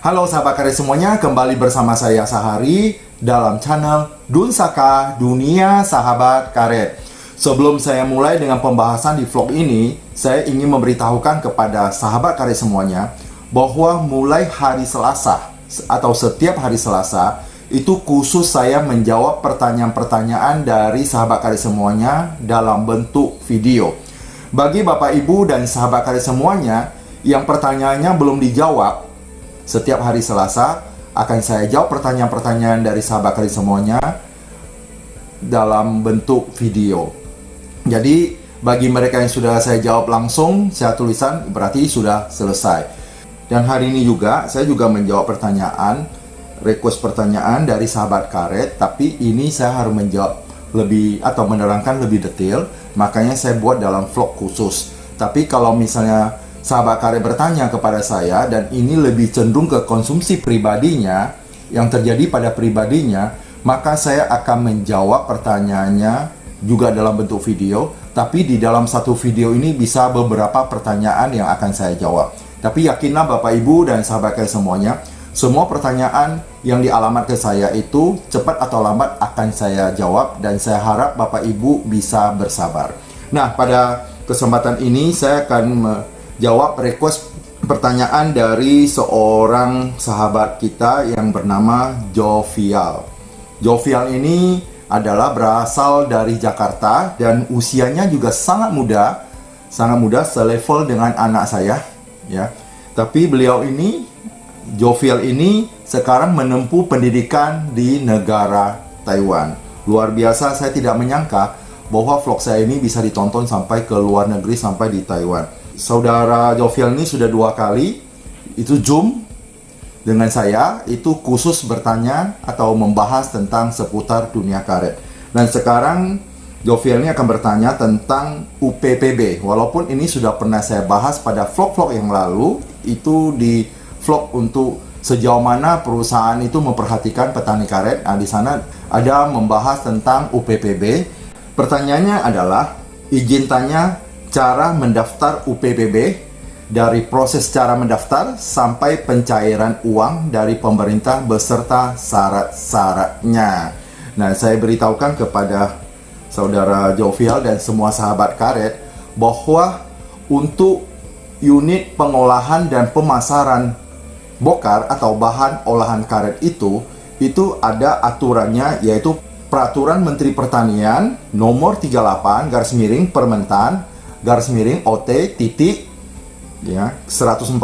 Halo sahabat karet semuanya, kembali bersama saya Sahari dalam channel Dunsaka Dunia Sahabat Karet. Sebelum saya mulai dengan pembahasan di vlog ini, saya ingin memberitahukan kepada sahabat karet semuanya bahwa mulai hari Selasa atau setiap hari Selasa itu khusus saya menjawab pertanyaan-pertanyaan dari sahabat karet semuanya dalam bentuk video. Bagi Bapak Ibu dan sahabat karet semuanya yang pertanyaannya belum dijawab, setiap hari Selasa akan saya jawab pertanyaan-pertanyaan dari sahabat karet semuanya dalam bentuk video. Jadi bagi mereka yang sudah saya jawab langsung saya tulisan, berarti sudah selesai. Dan hari ini juga saya juga menjawab pertanyaan, request pertanyaan dari sahabat karet, tapi ini saya harus menjawab lebih atau menerangkan lebih detail, makanya saya buat dalam vlog khusus. Tapi kalau misalnya sahabat karet bertanya kepada saya dan ini lebih cenderung ke konsumsi pribadinya, yang terjadi pada pribadinya, maka saya akan menjawab pertanyaannya juga dalam bentuk video. Tapi di dalam satu video ini bisa beberapa pertanyaan yang akan saya jawab. Tapi yakinlah Bapak Ibu dan sahabat karet semuanya, semua pertanyaan yang dialamat ke saya itu cepat atau lambat akan saya jawab, dan saya harap Bapak Ibu bisa bersabar. Nah, pada kesempatan ini saya akan jawab request pertanyaan dari seorang sahabat kita yang bernama Jovial. Jovial ini adalah berasal dari Jakarta dan usianya juga sangat muda selevel dengan anak saya, ya. Tapi beliau ini, Jovial ini sekarang menempuh pendidikan di negara Taiwan. Luar biasa, saya tidak menyangka bahwa vlog saya ini bisa ditonton sampai ke luar negeri, sampai di Taiwan. Saudara Jovial ini sudah 2 kali itu Zoom dengan saya, itu khusus bertanya atau membahas tentang seputar dunia karet. Dan sekarang Jovial ini akan bertanya tentang UPPB. Walaupun ini sudah pernah saya bahas pada vlog-vlog yang lalu, itu di vlog untuk sejauh mana perusahaan itu memperhatikan petani karet. Nah, di sana ada membahas tentang UPPB. Pertanyaannya adalah, izin tanya cara mendaftar UPPB, dari proses cara mendaftar sampai pencairan uang dari pemerintah beserta syarat-syaratnya. Nah, saya beritahukan kepada saudara Jovial dan semua sahabat karet bahwa untuk unit pengolahan dan pemasaran bokar atau bahan olahan karet itu ada aturannya, yaitu Peraturan Menteri Pertanian nomor 38 Permentan OT titik ya 140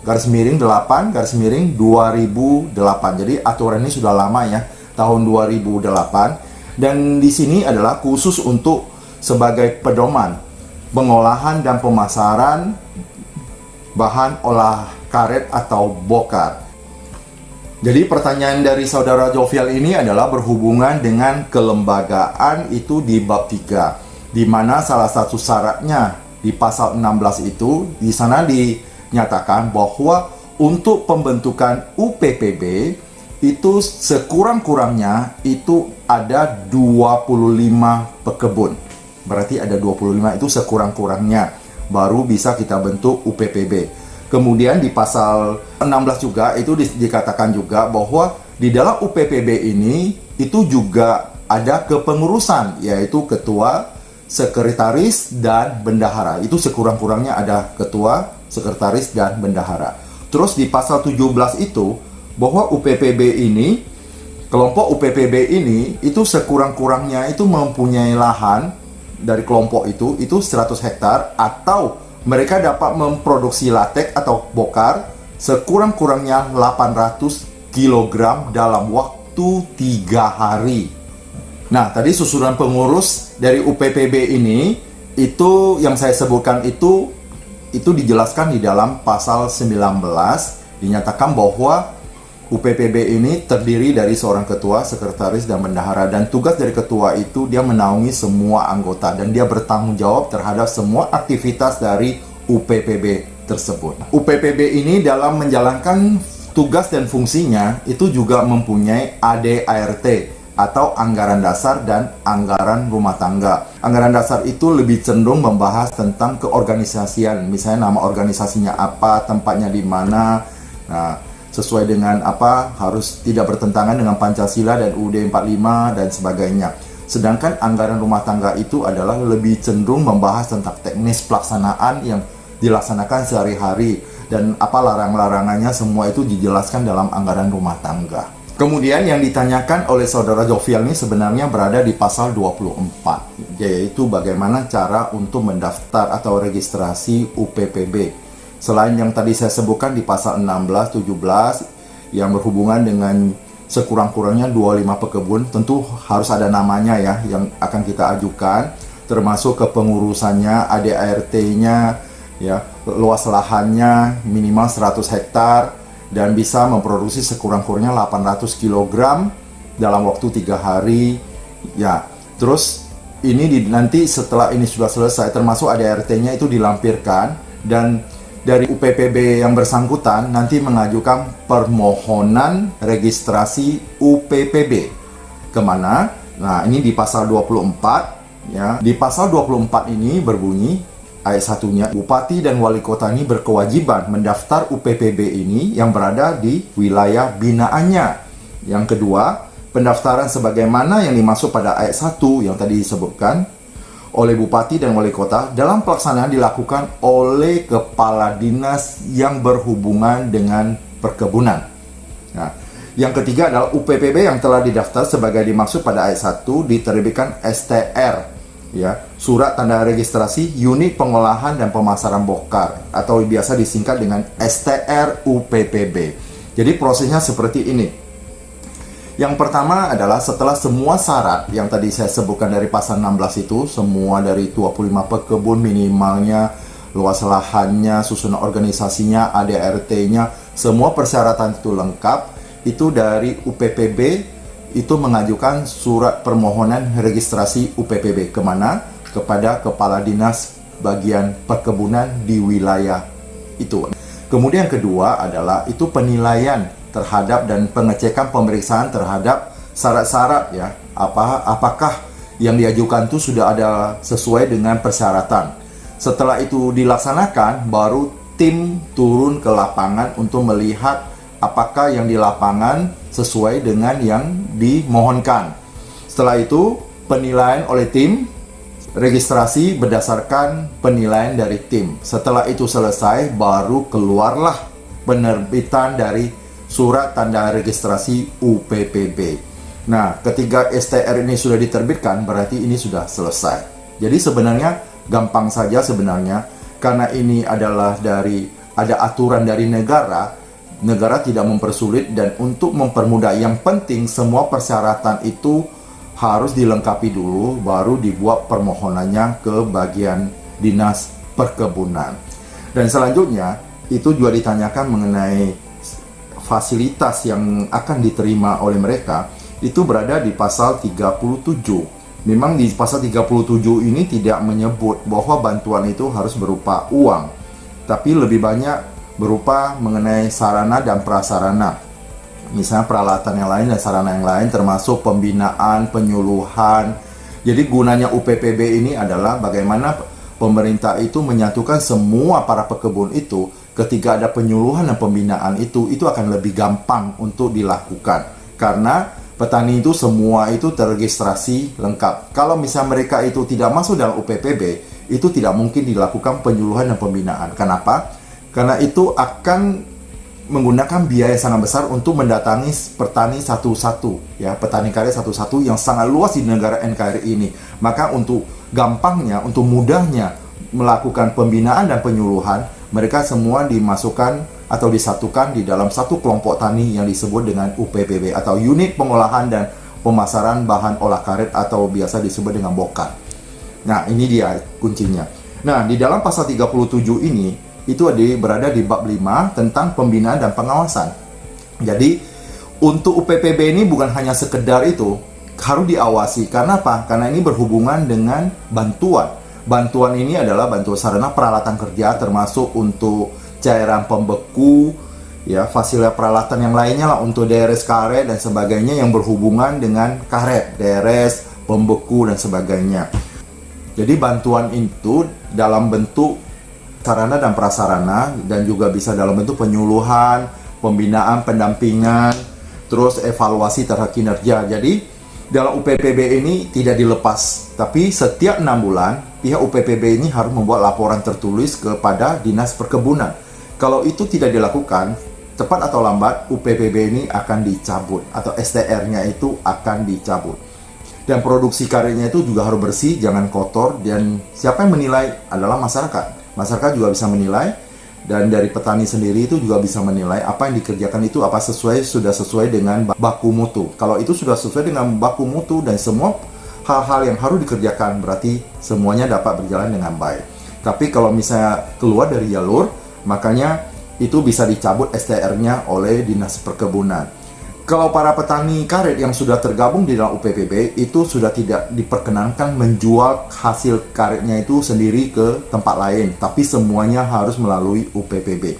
8 2008. Jadi aturan ini sudah lama ya, tahun 2008, dan di sini adalah khusus untuk sebagai pedoman pengolahan dan pemasaran bahan olah karet atau bokar. Jadi pertanyaan dari saudara Jovial ini adalah berhubungan dengan kelembagaan itu di bab 3. Di mana salah satu syaratnya di pasal 16 itu, di sana dinyatakan bahwa untuk pembentukan UPPB itu sekurang-kurangnya itu ada 25 pekebun. Berarti ada 25 itu sekurang-kurangnya baru bisa kita bentuk UPPB. Kemudian di pasal 16 juga itu dikatakan juga bahwa di dalam UPPB ini itu juga ada kepengurusan, yaitu ketua, sekretaris, dan bendahara. Itu sekurang-kurangnya ada ketua, sekretaris, dan bendahara. Terus di pasal 17 itu bahwa UPPB ini, kelompok UPPB ini itu sekurang-kurangnya itu mempunyai lahan dari kelompok itu 100 hektar, atau mereka dapat memproduksi latek atau bokar sekurang-kurangnya 800 kg dalam waktu 3 hari. Nah, tadi susunan pengurus dari UPPB ini, itu yang saya sebutkan itu dijelaskan di dalam pasal 19, dinyatakan bahwa UPPB ini terdiri dari seorang ketua, sekretaris, dan bendahara, dan tugas dari ketua itu dia menaungi semua anggota dan dia bertanggung jawab terhadap semua aktivitas dari UPPB tersebut. UPPB ini dalam menjalankan tugas dan fungsinya itu juga mempunyai ADART atau anggaran dasar dan anggaran rumah tangga. Anggaran dasar itu lebih cenderung membahas tentang keorganisasian, misalnya nama organisasinya apa, tempatnya di mana. Nah, sesuai dengan harus tidak bertentangan dengan Pancasila dan UUD 45 dan sebagainya. Sedangkan anggaran rumah tangga itu adalah lebih cenderung membahas tentang teknis pelaksanaan yang dilaksanakan sehari-hari, dan larang-larangannya semua itu dijelaskan dalam anggaran rumah tangga. Kemudian yang ditanyakan oleh saudara Jovial ini sebenarnya berada di pasal 24, yaitu bagaimana cara untuk mendaftar atau registrasi UPPB. Selain yang tadi saya sebutkan di pasal 16, 17 yang berhubungan dengan sekurang-kurangnya 25 pekebun, tentu harus ada namanya ya yang akan kita ajukan, termasuk kepengurusannya, ADART-nya, ya, luas lahannya minimal 100 hektar dan bisa memproduksi sekurang-kurangnya 800 kg dalam waktu 3 hari. Ya, terus ini nanti setelah ini sudah selesai, termasuk ADART-nya itu dilampirkan, dan dari UPPB yang bersangkutan nanti mengajukan permohonan registrasi UPPB. Kemana? Nah, ini di pasal 24. Ya. Di pasal 24 ini berbunyi, ayat 1-nya, Bupati dan Wali Kota ini berkewajiban mendaftar UPPB ini yang berada di wilayah binaannya. Yang kedua, pendaftaran sebagaimana yang dimaksud pada ayat 1 yang tadi disebutkan oleh Bupati dan Wali Kota dalam pelaksanaan dilakukan oleh Kepala Dinas yang berhubungan dengan perkebunan. Nah, yang ketiga adalah UPPB yang telah didaftar sebagai dimaksud pada ayat 1 diterbitkan STR, ya, Surat Tanda Registrasi Unit Pengolahan dan Pemasaran Bokar, atau biasa disingkat dengan STR UPPB. Jadi prosesnya seperti ini. Yang pertama adalah setelah semua syarat yang tadi saya sebutkan dari pasal 16 itu, semua dari 25 pekebun minimalnya, luas lahannya, susunan organisasinya, ADART-nya, semua persyaratan itu lengkap, itu dari UPPB itu mengajukan surat permohonan registrasi UPPB kemana? Kepada Kepala Dinas bagian perkebunan di wilayah itu. Kemudian kedua adalah itu penilaian terhadap dan pengecekan pemeriksaan terhadap syarat-syarat, ya, apakah yang diajukan itu sudah ada sesuai dengan persyaratan. Setelah itu dilaksanakan, baru tim turun ke lapangan untuk melihat apakah yang di lapangan sesuai dengan yang dimohonkan. Setelah itu penilaian oleh tim, registrasi berdasarkan penilaian dari tim. Setelah itu selesai, baru keluarlah penerbitan dari Surat Tanda Registrasi UPPB. Nah, ketika STR ini sudah diterbitkan, berarti ini sudah selesai. Jadi sebenarnya gampang saja sebenarnya, karena ini adalah ada aturan dari negara tidak mempersulit, dan untuk mempermudah, yang penting semua persyaratan itu harus dilengkapi dulu, baru dibuat permohonannya ke bagian Dinas Perkebunan. Dan selanjutnya, itu juga ditanyakan mengenai fasilitas yang akan diterima oleh mereka, itu berada di pasal 37. Memang di pasal 37 ini tidak menyebut bahwa bantuan itu harus berupa uang, tapi lebih banyak berupa mengenai sarana dan prasarana. Misalnya peralatan yang lain dan sarana yang lain, termasuk pembinaan, penyuluhan. Jadi gunanya UPPB ini adalah bagaimana pemerintah itu menyatukan semua para pekebun itu. Ketika ada penyuluhan dan pembinaan itu akan lebih gampang untuk dilakukan. Karena petani itu semua itu terregistrasi lengkap. Kalau misalnya mereka itu tidak masuk dalam UPPB, itu tidak mungkin dilakukan penyuluhan dan pembinaan. Kenapa? Karena itu akan menggunakan biaya sangat besar untuk mendatangi petani satu-satu, ya, petani karet satu-satu yang sangat luas di negara NKRI ini. Maka untuk gampangnya, untuk mudahnya melakukan pembinaan dan penyuluhan, mereka semua dimasukkan atau disatukan di dalam satu kelompok tani yang disebut dengan UPPB atau Unit Pengolahan dan Pemasaran Bahan Olah Karet, atau biasa disebut dengan BOKAR. Nah, ini dia kuncinya. Nah, di dalam pasal 37 ini itu berada di bab 5 tentang pembinaan dan pengawasan. Jadi untuk UPPB ini bukan hanya sekedar itu, harus diawasi. Karena apa? Karena ini berhubungan dengan bantuan. Bantuan ini adalah bantuan sarana peralatan kerja, termasuk untuk cairan pembeku, ya, fasilitas peralatan yang lainnya lah untuk DRS karet dan sebagainya yang berhubungan dengan karet, DRS, pembeku dan sebagainya. Jadi bantuan itu dalam bentuk sarana dan prasarana, dan juga bisa dalam bentuk penyuluhan, pembinaan, pendampingan, terus evaluasi terhadap kinerja. Jadi dalam UPPB ini tidak dilepas, tapi setiap 6 bulan pihak UPPB ini harus membuat laporan tertulis kepada Dinas Perkebunan. Kalau itu tidak dilakukan, cepat atau lambat UPPB ini akan dicabut atau STR-nya itu akan dicabut. Dan produksi karetnya itu juga harus bersih, jangan kotor, dan siapa yang menilai adalah masyarakat. Masyarakat juga bisa menilai, dan dari petani sendiri itu juga bisa menilai apa yang dikerjakan itu apa sudah sesuai dengan baku mutu. Kalau itu sudah sesuai dengan baku mutu dan semua hal-hal yang harus dikerjakan, berarti semuanya dapat berjalan dengan baik. Tapi kalau misalnya keluar dari jalur, makanya itu bisa dicabut STR-nya oleh Dinas Perkebunan. Kalau para petani karet yang sudah tergabung di dalam UPPB itu sudah tidak diperkenankan menjual hasil karetnya itu sendiri ke tempat lain, tapi semuanya harus melalui UPPB.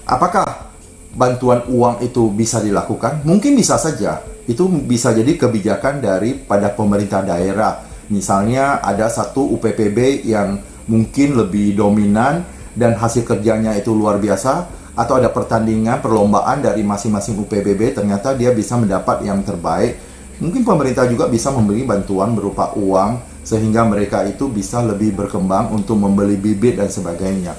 Apakah bantuan uang itu bisa dilakukan? Mungkin bisa saja. Itu bisa jadi kebijakan daripada pemerintah daerah. Misalnya ada satu UPPB yang mungkin lebih dominan dan hasil kerjanya itu luar biasa, atau ada pertandingan, perlombaan dari masing-masing UPPB, ternyata dia bisa mendapat yang terbaik. Mungkin pemerintah juga bisa memberi bantuan berupa uang, sehingga mereka itu bisa lebih berkembang untuk membeli bibit dan sebagainya.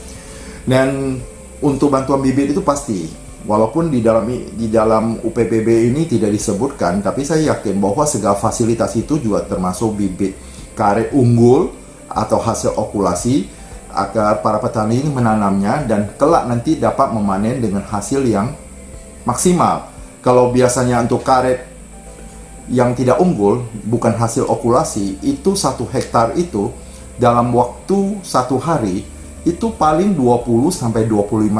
Dan untuk bantuan bibit itu pasti, walaupun di dalam UPPB ini tidak disebutkan, tapi saya yakin bahwa segala fasilitas itu juga termasuk bibit karet unggul atau hasil okulasi, agar para petani ini menanamnya dan kelak nanti dapat memanen dengan hasil yang maksimal. Kalau biasanya untuk karet yang tidak unggul, bukan hasil okulasi, itu 1 hektar itu dalam waktu 1 hari itu paling 20-25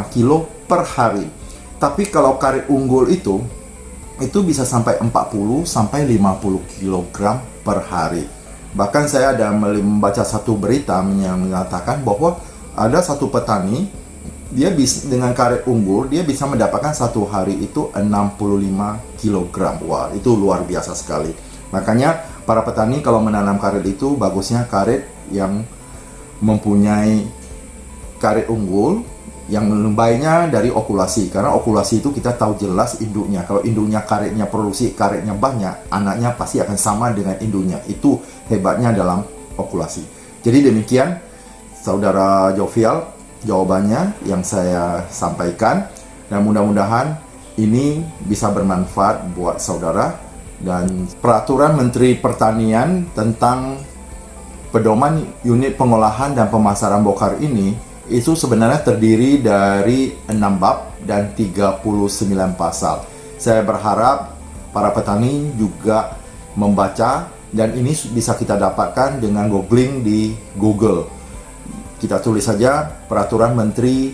kilo per hari. Tapi kalau karet unggul itu bisa sampai 40-50 kilogram per hari. Bahkan saya ada membaca satu berita yang mengatakan bahwa ada satu petani, dia bisa dengan karet unggul, dia bisa mendapatkan 1 hari itu 65 kg. Wah, itu luar biasa sekali. Makanya para petani kalau menanam karet itu bagusnya karet yang mempunyai karet unggul, yang baiknya dari okulasi, karena okulasi itu kita tahu jelas induknya. Kalau induknya karetnya produksi karetnya banyak, anaknya pasti akan sama dengan induknya. Itu hebatnya dalam okulasi. Jadi demikian Saudara Jovial jawabannya yang saya sampaikan, dan mudah-mudahan ini bisa bermanfaat buat saudara. Dan peraturan Menteri Pertanian tentang pedoman unit pengolahan dan pemasaran bokar ini itu sebenarnya terdiri dari 6 bab dan 39 pasal. Saya berharap para petani juga membaca, dan ini bisa kita dapatkan dengan googling di Google. Kita tulis saja Peraturan Menteri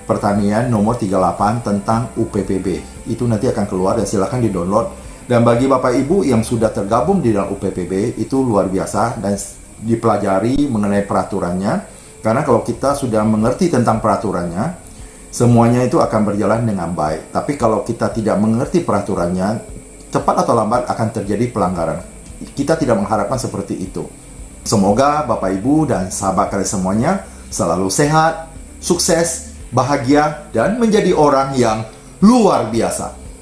Pertanian nomor 38 tentang UPPB. Itu nanti akan keluar dan silakan di-download. Dan bagi Bapak Ibu yang sudah tergabung di dalam UPPB, itu luar biasa dan dipelajari mengenai peraturannya. Karena kalau kita sudah mengerti tentang peraturannya, semuanya itu akan berjalan dengan baik. Tapi kalau kita tidak mengerti peraturannya, cepat atau lambat akan terjadi pelanggaran. Kita tidak mengharapkan seperti itu. Semoga Bapak Ibu dan sahabat kalian semuanya selalu sehat, sukses, bahagia, dan menjadi orang yang luar biasa.